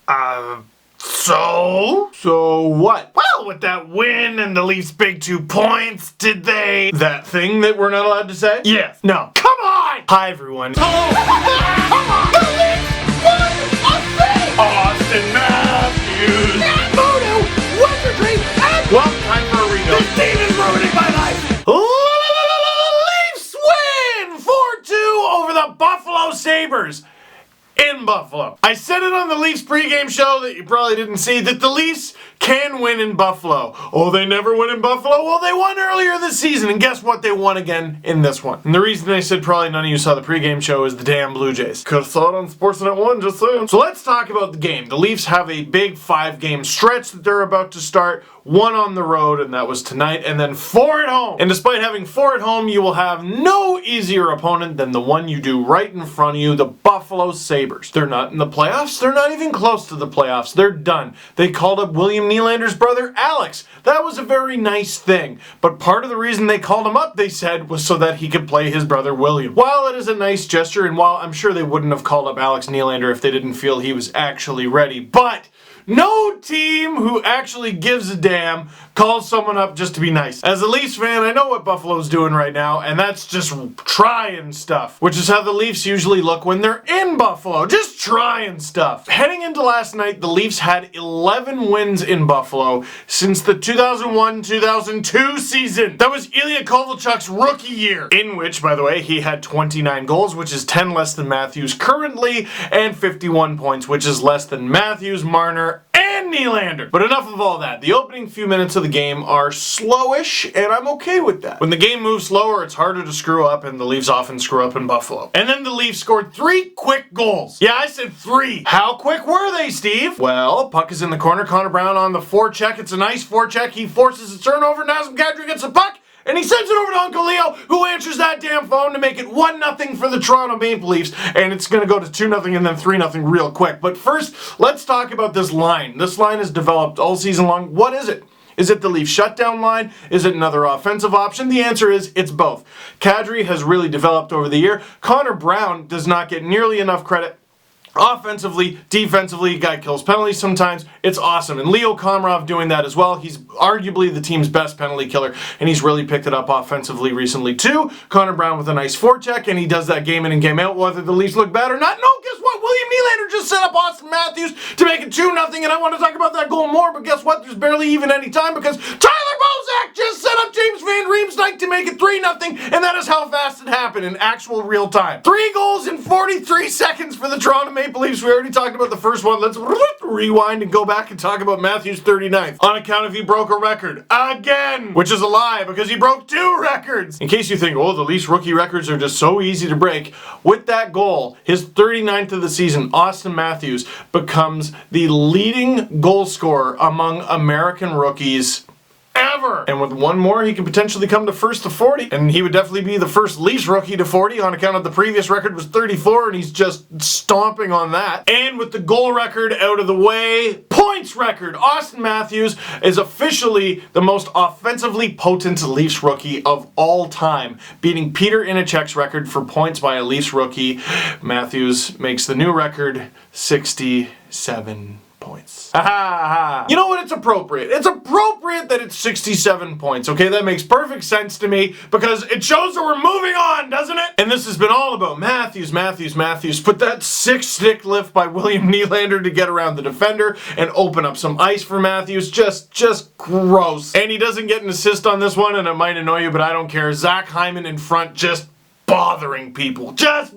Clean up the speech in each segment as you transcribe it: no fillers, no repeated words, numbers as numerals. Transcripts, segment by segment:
So what? Well, with that win and the Leafs' big 2 points, did they... That thing that we're not allowed to say? Yes. No. Come on! Hi, everyone. Hello! Come on! The Leafs won a thing! Austin Matthews! Mono! Wizardry! And... Well, time for a rebuild. This team is ruining my life! Leafs win 4-2 over the Buffalo Sabres. In Buffalo. I said it on the Leafs pregame show that you probably didn't see, that the Leafs can win in Buffalo. Oh, they never win in Buffalo? Well, they won earlier this season, and guess what? They won again in this one. And the reason I said probably none of you saw the pregame show is the damn Blue Jays. Could've saw it on Sportsnet 1, just saying. So let's talk about the game. The Leafs have a big 5-game stretch that they're about to start. 1 on the road, and that was tonight, and then 4 at home. And despite having 4 at home, you will have no easier opponent than the one you do right in front of you, the Buffalo Sabres. They're not in the playoffs. They're not even close to the playoffs. They're done. They called up William Nylander's brother, Alex. That was a very nice thing. But part of the reason they called him up, they said, was so that he could play his brother, William. While it is a nice gesture, and while I'm sure they wouldn't have called up Alex Nylander if they didn't feel he was actually ready, but no team who actually gives a damn calls someone up just to be nice. As a Leafs fan, I know what Buffalo's doing right now, and that's just trying stuff, which is how the Leafs usually look when they're in Buffalo, just trying stuff. Heading into last night, the Leafs had 11 wins in Buffalo since the 2001-2002 season. That was Ilya Kovalchuk's rookie year, in which, by the way, he had 29 goals, which is 10 less than Matthews currently, and 51 points, which is less than Matthews, Marner, and Nylander. But enough of all that. The opening few minutes of the game are slowish, and I'm okay with that. When the game moves slower, it's harder to screw up, and the Leafs often screw up in Buffalo. And then the Leafs scored 3 quick goals. Yeah, I said 3. How quick were they, Steve? Well, puck is in the corner. Connor Brown on the forecheck. It's a nice forecheck. He forces a turnover. Nazem Kadri gets the puck, and he sends it over to Uncle Leo, who answers that damn phone to make it 1-0 for the Toronto Maple Leafs, and it's going to go to 2-0 and then 3-0 real quick. But first, let's talk about this line. This line has developed all season long. What is it? Is it the Leafs shutdown line? Is it another offensive option? The answer is it's both. Kadri has really developed over the year. Connor Brown does not get nearly enough credit. Offensively, defensively, guy kills penalties sometimes. It's awesome. And Leo Komarov doing that as well. He's arguably the team's best penalty killer, and he's really picked it up offensively recently too. Connor Brown with a nice forecheck, and he does that game in and game out, whether the Leafs look bad or not. No, guess what? William Nylander just set up Austin Matthews to make it 2-0, and I want to talk about that goal more, but guess what? There's barely even any time because Tyler Bozak just set up James Van Riemsdyk to make it 3-0, and that is how fast it happened in actual real time. 3 goals in 43 seconds for the Toronto Maple Leafs. We already talked about the first one. Let's rewind and go back and talk about Matthews' 39th. On account of he broke a record. Again! Which is a lie because he broke 2 records. In case you think, oh, the Leafs rookie records are just so easy to break. With that goal, his 39th of the season, Austin Matthews becomes the leading goal scorer among American rookies ever. And with one more, he could potentially come to first to 40. And he would definitely be the first Leafs rookie to 40 on account of the previous record was 34, and he's just stomping on that. And with the goal record out of the way, points record, Austin Matthews is officially the most offensively potent Leafs rookie of all time, beating Peter Inachek's record for points by a Leafs rookie. Matthews makes the new record, 67 points. You know what? It's appropriate. It's appropriate that it's 67 points, okay? That makes perfect sense to me because it shows that we're moving on, doesn't it? And this has been all about Matthews. Put that 6-stick lift by William Nylander to get around the defender and open up some ice for Matthews. Just gross. And he doesn't get an assist on this one, and it might annoy you, but I don't care. Zach Hyman in front just bothering people, just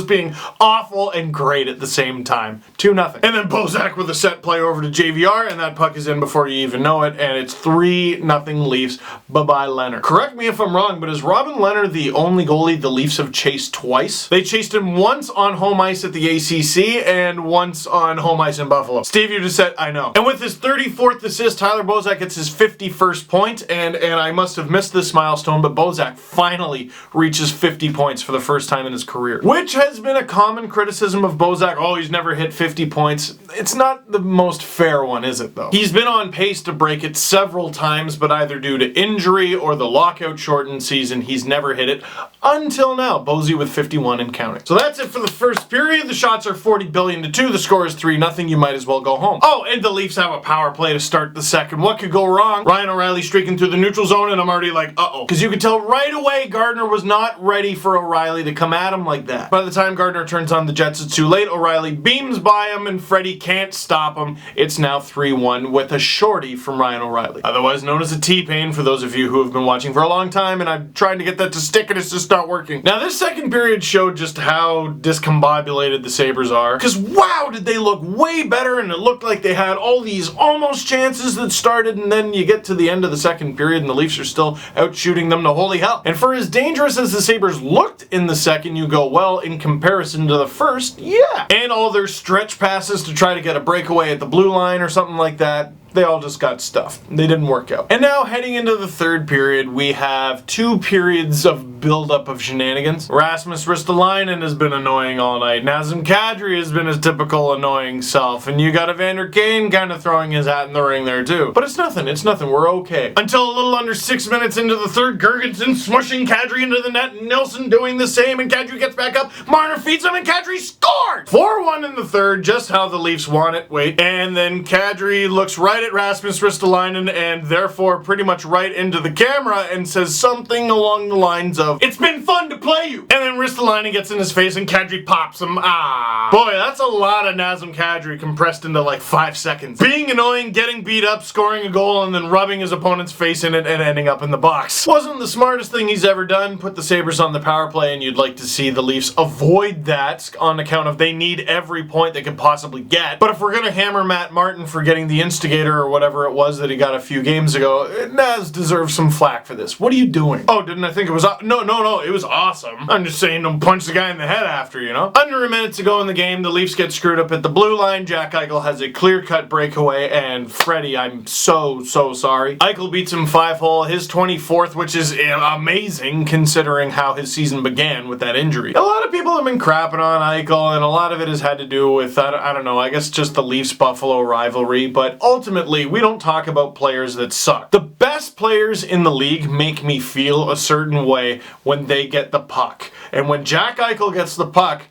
being awful and great at the same time. 2-0. And then Bozak with a set play over to JVR, and that puck is in before you even know it, and it's 3-0 Leafs. Bye-bye, Leonard. Correct me if I'm wrong, but is Robin Leonard the only goalie the Leafs have chased twice? They chased him once on home ice at the ACC and once on home ice in Buffalo. Steve, you just said, I know. And with his 34th assist, Tyler Bozak gets his 51st point, and I must have missed this milestone, but Bozak finally reaches 50 points for the first time time in his career. Which has been a common criticism of Bozak. Oh, he's never hit 50 points. It's not the most fair one, is it, though? He's been on pace to break it several times, but either due to injury or the lockout-shortened season, he's never hit it until now. Bozy with 51 and counting. So that's it for the first period. The shots are 40 billion to 2. The score is 3-0. You might as well go home. Oh, and the Leafs have a power play to start the second. What could go wrong? Ryan O'Reilly streaking through the neutral zone, and I'm already like, uh-oh. Because you could tell right away Gardner was not ready for O'Reilly to come at him like that. By the time Gardner turns on the Jets, it's too late. O'Reilly beams by him, and Freddie can't stop him. It's now 3-1 with a shorty from Ryan O'Reilly. Otherwise known as a T-Pain for those of you who have been watching for a long time, and I'm trying to get that to stick and it's just not working. Now this second period showed just how discombobulated the Sabres are. Because wow, did they look way better, and it looked like they had all these almost chances that started, and then you get to the end of the second period and the Leafs are still out shooting them to holy hell. And for as dangerous as the Sabres looked in the second, you go, well, in comparison to the first, yeah. And all their stretch passes to try to get a breakaway at the blue line or something like that, they all just got stuffed. They didn't work out. And now, heading into the third period, we have 2 periods of buildup of shenanigans. Rasmus Ristolainen has been annoying all night. Nazem Kadri has been his typical annoying self. And you got Evander Kane kind of throwing his hat in the ring there too. But it's nothing. We're okay. Until a little under 6 minutes into the third, Gergensen smushing Kadri into the net. Nilsson doing the same, and Kadri gets back up. Marner feeds him, and Kadri scored! 4-1 in the third, just how the Leafs want it. Wait. And then Kadri looks right at Rasmus Ristolainen and therefore pretty much right into the camera and says something along the lines of, "It's been fun to play you!" And then Ristolainen gets in his face and Kadri pops him. Ah. Boy, that's a lot of Nazem Kadri compressed into like 5 seconds. Being annoying, getting beat up, scoring a goal, and then rubbing his opponent's face in it and ending up in the box. Wasn't the smartest thing he's ever done. Put the Sabres on the power play, and you'd like to see the Leafs avoid that on account of they need every point they could possibly get. But if we're gonna hammer Matt Martin for getting the instigator or whatever it was that he got a few games ago, Naz deserves some flack for this. What are you doing? Oh, didn't I think it was... No, it was awesome. I'm just saying don't punch the guy in the head after, you know? Under a minute to go in the game, the Leafs get screwed up at the blue line. Jack Eichel has a clear-cut breakaway, and Freddie, I'm so sorry. Eichel beats him 5-hole, his 24th, which is amazing considering how his season began with that injury. A lot of people have been crapping on Eichel, and a lot of it has had to do with, I don't know, I guess just the Leafs-Buffalo rivalry, but ultimately, we don't talk about players that suck. The best players in the league make me feel a certain way when they get the puck. And when Jack Eichel gets the puck,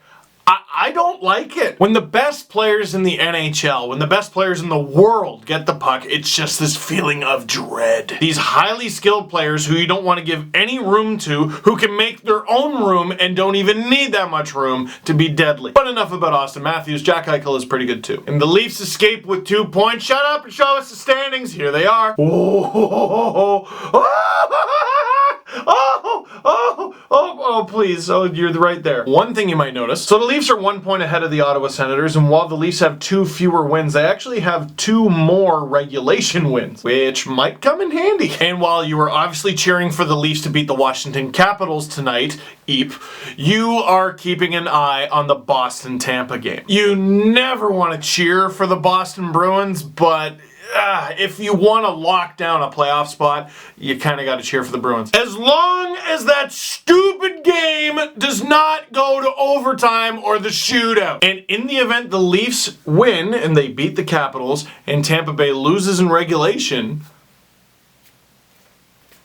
I don't like it. When the best players in the NHL, when the best players in the world get the puck, it's just this feeling of dread. These highly skilled players who you don't want to give any room to, who can make their own room and don't even need that much room to be deadly. But enough about Austin Matthews. Jack Eichel is pretty good too. And the Leafs escape with 2 points. Shut up and show us the standings. Here they are. Oh, please. Oh, you're right there. One thing you might notice. So the Leafs are 1 point ahead of the Ottawa Senators, and while the Leafs have 2 fewer wins, they actually have 2 more regulation wins, which might come in handy. And while you were obviously cheering for the Leafs to beat the Washington Capitals tonight, Eep, you are keeping an eye on the Boston-Tampa game. You never want to cheer for the Boston Bruins, but... if you want to lock down a playoff spot, you kind of got to cheer for the Bruins. As long as that stupid game does not go to overtime or the shootout. And in the event the Leafs win and they beat the Capitals and Tampa Bay loses in regulation...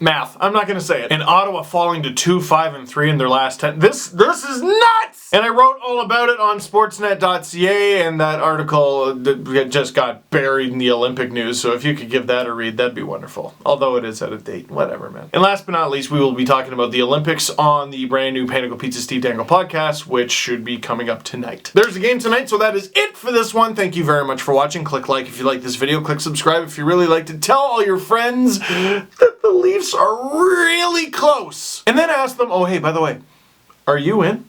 Math. I'm not going to say it. And Ottawa falling to 2-5-3 in their last 10. This is nuts! And I wrote all about it on sportsnet.ca, and that article just got buried in the Olympic news, so if you could give that a read, that'd be wonderful. Although it is out of date. Whatever, man. And last but not least, we will be talking about the Olympics on the brand new Panago Pizza Steve Dangle podcast, which should be coming up tonight. There's a game tonight, so that is it for this one. Thank you very much for watching. Click like if you like this video. Click subscribe if you really liked it. Tell all your friends that the Leafs are really close. And then ask them, oh, hey, by the way, are you in?